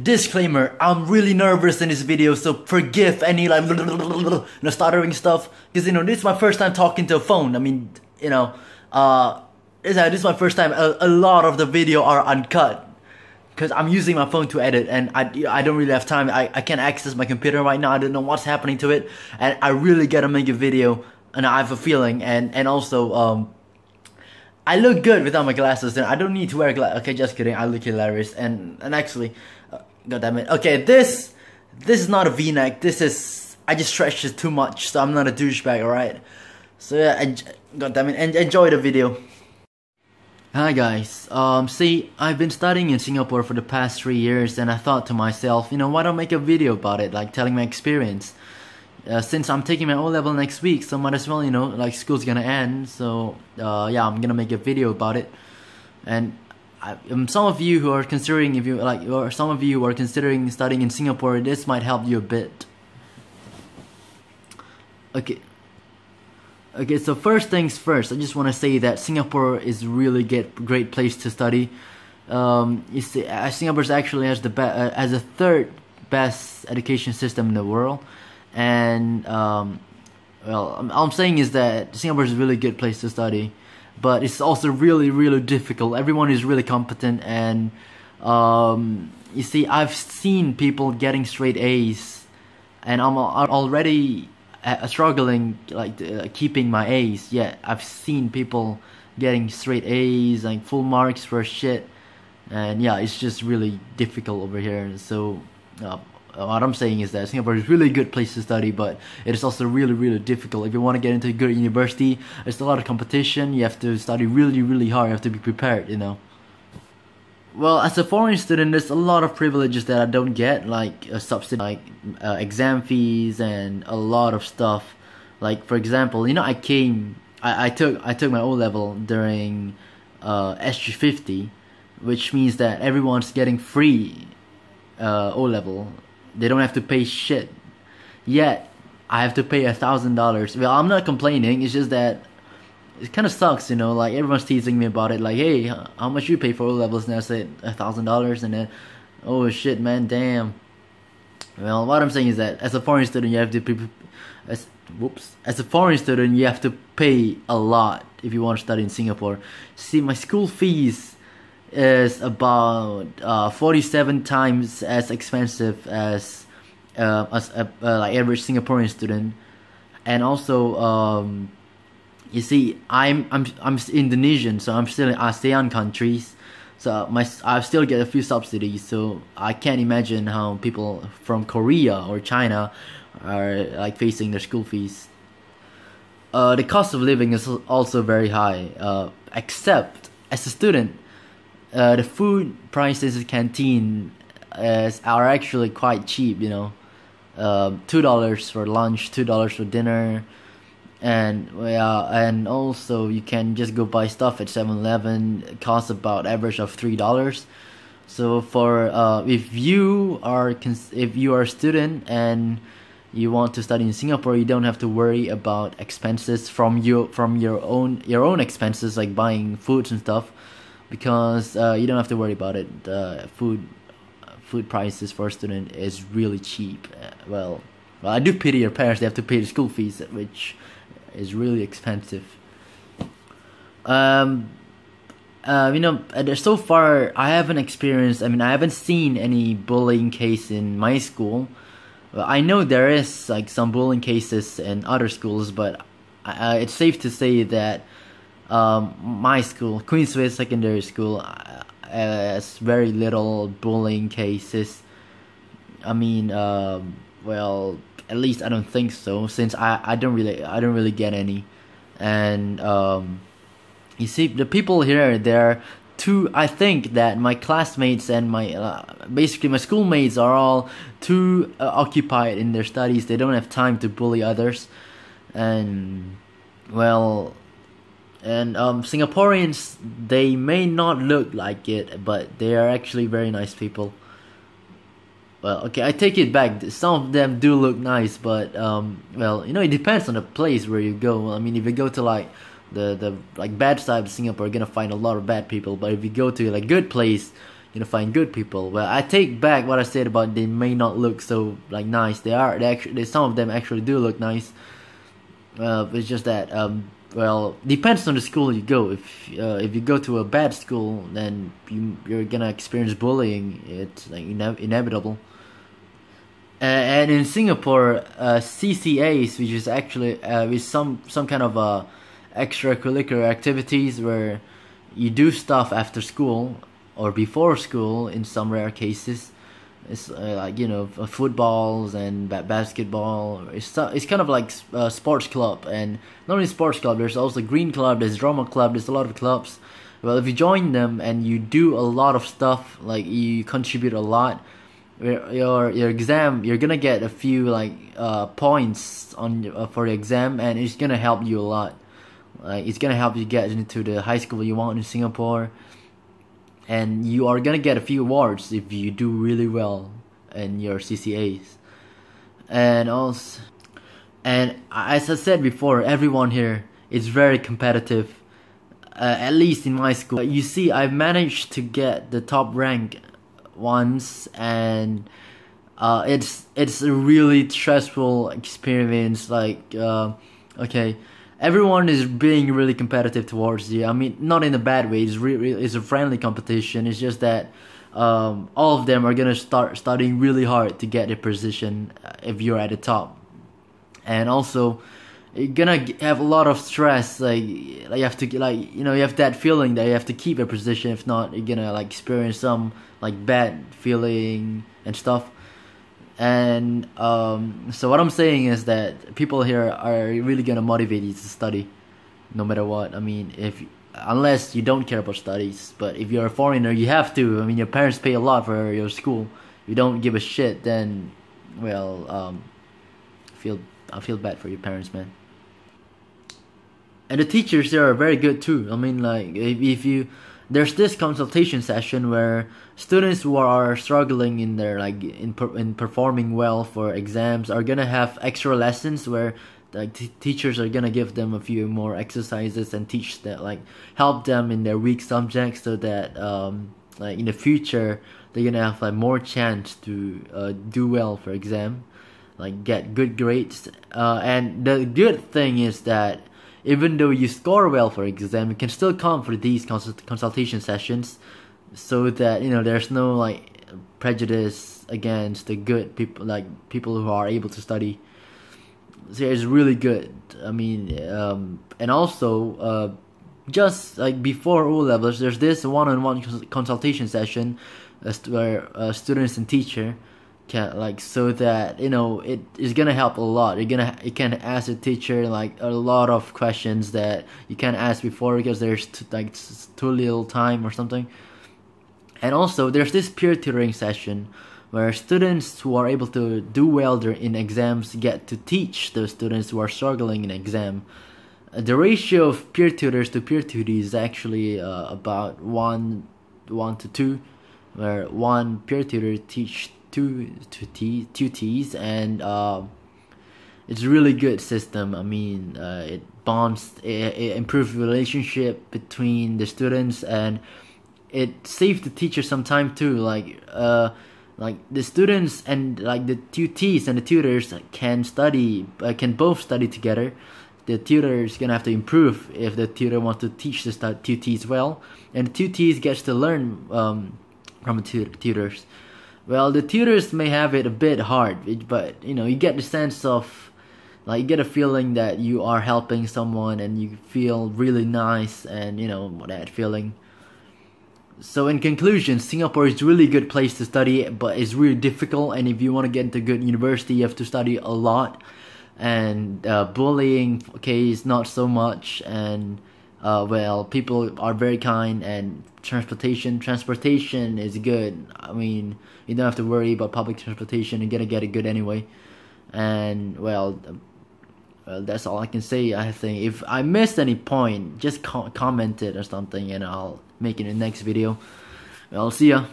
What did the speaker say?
disclaimer, I'm really nervous in this video, so forgive any like stuttering stuff, because this is my first time talking to a phone. I mean, this is my first time. A lot of the video are uncut because I'm using my phone to edit, and I don't really have time. I can't access my computer right now. I don't know what's happening to it, and I really gotta make a video, and I have a feeling, and also I look good without my glasses, and I don't need to wear glasses. Okay, just kidding. I look hilarious, and actually, god damn it. Okay, this is not a V-neck. This is, I just stretched it too much, so I'm not a douchebag. All right. So yeah, god damn it, and enjoy the video. Hi guys, see, I've been studying in Singapore for the past 3 years, and I thought to myself, why don't I make a video about it, like telling my experience. Since I'm taking my O-level next week, so might as well, like school's gonna end, so yeah, I'm gonna make a video about it. And some of you who are considering, or some of you who are considering studying in Singapore, this might help you a bit. Okay, so first things first, I just want to say that Singapore is really great place to study. You see, Singapore actually has the third best education system in the world, and well, all I'm saying is that Singapore is a really good place to study, but it's also really difficult. Everyone is really competent, and you see, I've seen people getting straight A's, and I'm already struggling keeping my A's. Yeah, I've seen people getting straight A's, like full marks for shit, and yeah, it's just really difficult over here. So what I'm saying is that Singapore is a really good place to study, but it is also really difficult. If you want to get into a good university, there's a lot of competition. You have to study really hard. You have to be prepared, Well, as a foreign student, there's a lot of privileges that I don't get, like a subsidy, like exam fees, and a lot of stuff. Like for example, I took my O-level during SG50, which means that everyone's getting free O-level. They don't have to pay shit. Yet I have to pay $1,000. Well, I'm not complaining. It's just that it kind of sucks, like everyone's teasing me about it, like, hey, how much you pay for O-levels? And I said $1,000, and then, oh shit, man, damn. Well, what I'm saying is that as a foreign student, you have to as a foreign student, you have to pay a lot if you want to study in Singapore. See, my school fees is about 47 times as expensive as like average Singaporean student, and also you see, I'm Indonesian, so I'm still in ASEAN countries, so I still get a few subsidies. So I can't imagine how people from Korea or China are like facing their school fees. The cost of living is also very high. Except as a student, the food prices in canteen are actually quite cheap. $2 for lunch, $2 for dinner. And also you can just go buy stuff at 7-Eleven. It costs about average of $3. So for if you are a student and you want to study in Singapore, you don't have to worry about expenses from your own expenses, like buying foods and stuff, because you don't have to worry about it. Food prices for a student is really cheap. Well, I do pity your parents. They have to pay the school fees, which is really expensive. So far I haven't experienced, I haven't seen any bullying case in my school. I know there is like some bullying cases in other schools, but it's safe to say that my school, Queensway Secondary School, has very little bullying cases. Well, at least I don't think so, since I don't really get any. And you see, the people here, I think that my classmates and basically my schoolmates are all too occupied in their studies. They don't have time to bully others. And well, and Singaporeans, they may not look like it, but they are actually very nice people. Well, okay, I take it back. Some of them do look nice, but well, it depends on the place where you go. If you go to like the bad side of Singapore, you're gonna find a lot of bad people. But if you go to like good place, find good people. Well, I take back what I said about they may not look so like nice. They actually, some of them actually do look nice. It's just that well, depends on the school you go. If you go to a bad school, then you're gonna experience bullying. It's like inevitable. And in Singapore, CCAs, which is actually with some kind of extracurricular activities where you do stuff after school or before school in some rare cases. It's like footballs and basketball. It's kind of like a sports club, and not only sports club. There's also green club. There's drama club. There's a lot of clubs. Well, if you join them and you do a lot of stuff, like you contribute a lot, your exam, you're gonna get a few points on for the exam, and it's gonna help you a lot. It's gonna help you get into the high school you want in Singapore. And you are gonna get a few awards if you do really well in your CCAs. And also, and as I said before, everyone here is very competitive. At least in my school, you see, I've managed to get the top rank once, and it's a really stressful experience. Okay. Everyone is being really competitive towards you. I mean, not in a bad way. It's a friendly competition. It's just that all of them are gonna start studying really hard to get a position if you're at the top, and also you're gonna have a lot of stress. You have to you have that feeling that you have to keep a position. If not, you're gonna experience some bad feeling and stuff. And so what I'm saying is that people here are really gonna motivate you to study, no matter what. I mean, unless you don't care about studies, but if you're a foreigner, you have to. I mean, your parents pay a lot for your school. If you don't give a shit, then well, I feel bad for your parents, man. And the teachers there are very good too. I mean, there's this consultation session where students who are struggling in their in performing well for exams are gonna have extra lessons where teachers are gonna give them a few more exercises and teach that help them in their weak subjects, so that in the future they're gonna have more chance to do well for exam, get good grades. And the good thing is that even though you score well for exam, you can still come for these consultation sessions, so that there's no prejudice against the good people, people who are able to study. So it's really good. I mean, and also just before O levels, there's this one-on-one consultation session where students and teacher can so that it is gonna help a lot. You can ask the teacher a lot of questions that you can't ask before because there's too little time or something. And also there's this peer tutoring session where students who are able to do well in exams get to teach those students who are struggling in exam. The ratio of peer tutors to peer tutees is actually about 1 to 2, where one peer tutor teach two tutees, and it's a really good system. I mean, it improves relationship between the students, and it saves the teacher some time too. The students and the tutees and the tutors can both study together. The tutor is gonna have to improve if the tutor wants to teach the tutees well, and the tutees gets to learn from the tutors. Well, the tutors may have it a bit hard, but you get the sense of you get a feeling that you are helping someone, and you feel really nice, and that feeling. So in conclusion, Singapore is a really good place to study, but it's really difficult, and if you want to get into a good university, you have to study a lot. And bullying, is not so much, and people are very kind, and transportation is good. I mean, you don't have to worry about public transportation. You're gonna get it good anyway. And that's all I can say. I think if I missed any point, just comment it or something, and I'll make it in the next video. Well, see ya.